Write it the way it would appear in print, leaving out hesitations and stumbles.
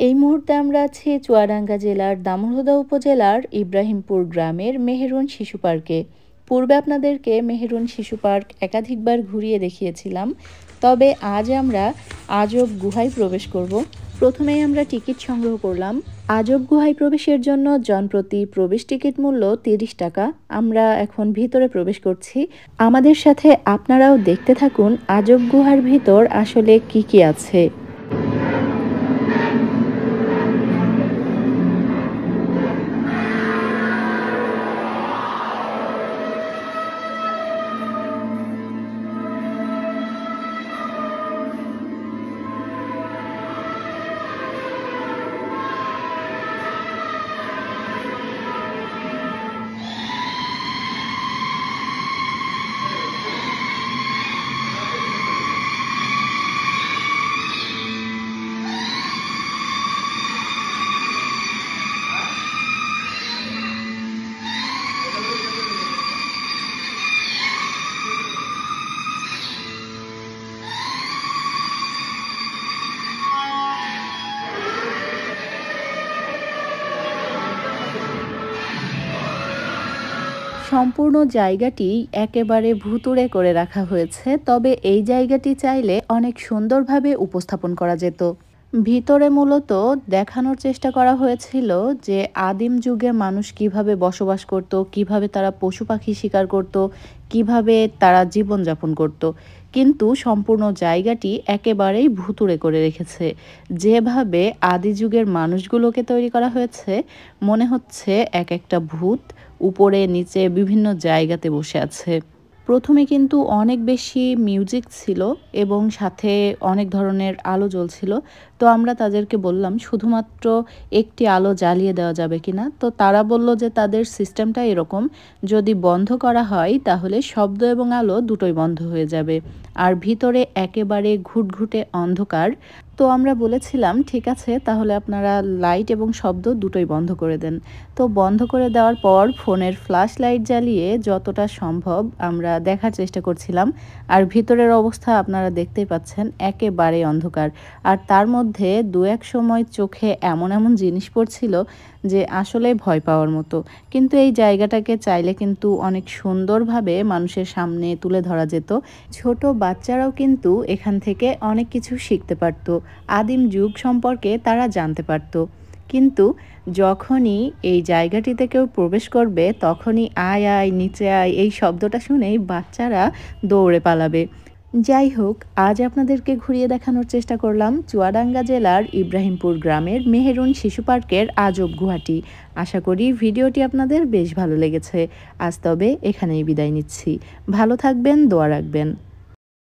এই মুহূর্তে আমরা আছি চুয়াডাঙ্গা জেলার দামোহদা উপজেলার ইব্রাহিমপুর গ্রামের মেহেরুন শিশু পার্কে। পূর্বে আপনাদেরকে মেহেরুন শিশু পার্ক একাধিকবার ঘুরিয়ে দেখিয়েছিলাম, তবে আজ আমরা আজব গুহায় প্রবেশ করব। প্রথমেই আমরা টিকিট সংগ্রহ করলাম। আজব গুহায় প্রবেশের জন্য জনপ্রতি প্রবেশ টিকিট মূল্য ৩০ টাকা। আমরা এখন ভিতরে প্রবেশ করছি। আমাদের সাথে আপনারাও দেখতে থাকুন আজব গুহার ভিতর আসলে কি কি আছে। সম্পূর্ণ জায়গাটি একেবারে ভুতুড়ে করে রাখা হয়েছে, তবে এই জায়গাটি চাইলে অনেক সুন্দরভাবে উপস্থাপন করা যেত। ভিতরে মূলত দেখানোর চেষ্টা করা হয়েছিল যে আদিম যুগে মানুষ কিভাবে বসবাস করত, কিভাবে তারা পশু পাখি শিকার করত, কিভাবে তারা জীবনযাপন করত। কিন্তু সম্পূর্ণ জায়গাটি একেবারেই ভুতুড়ে করে রেখেছে। যেভাবে আদি যুগের মানুষগুলোকে তৈরি করা হয়েছে, মনে হচ্ছে এক একটা ভূত উপরে নিচে বিভিন্ন জায়গাতে বসে আছে। প্রথমে কিন্তু অনেক বেশি মিউজিক ছিল এবং সাথে অনেক ধরনের আলো জ্বলছিল। তো আমরা তাদেরকে বললাম শুধুমাত্র একটি আলো জ্বালিয়ে দেওয়া যাবে কিনা। তো তারা বলল যে তাদের সিস্টেমটা এরকম, যদি বন্ধ করা হয় তাহলে শব্দ এবং আলো দুটোই বন্ধ হয়ে যাবে, আর ভিতরে একেবারে ঘুটঘুটে অন্ধকার। তো আমরা বলেছিলাম ঠিক আছে, তাহলে আপনারা লাইট এবং শব্দ দুটোই বন্ধ করে দেন। তো বন্ধ করে দেওয়ার পর ফোনের ফ্ল্যাশ লাইট জ্বালিয়ে যতটা সম্ভব আমরা দেখার চেষ্টা করছিলাম। আর ভিতরের অবস্থা আপনারা দেখতেই পাচ্ছেন, একেবারে অন্ধকার। আর তার মধ্যে দু এক সময় চোখে এমন এমন জিনিস পড়ছিল যে আসলে ভয় পাওয়ার মতো। কিন্তু এই জায়গাটাকে চাইলে কিন্তু অনেক সুন্দরভাবে মানুষের সামনে তুলে ধরা যেত। ছোট বাচ্চারাও কিন্তু এখান থেকে অনেক কিছু শিখতে পারত, আদিম যুগ সম্পর্কে তারা জানতে পারত। কিন্তু যখনই এই জায়গাটিতে কেউ প্রবেশ করবে তখনই আয় আয় নিচে আয় এই শব্দটা শুনেই বাচ্চারা দৌড়ে পালাবে। যাই হোক, আজ আপনাদেরকে ঘুরিয়ে দেখানোর চেষ্টা করলাম চুয়াডাঙ্গা জেলার ইব্রাহিমপুর গ্রামের মেহেরুন শিশু পার্কের আজব গুহাটি। আশা করি ভিডিওটি আপনাদের বেশ ভালো লেগেছে। আজ তবে এখানেই বিদায় নিচ্ছি। ভালো থাকবেন, দোয়া রাখবেন।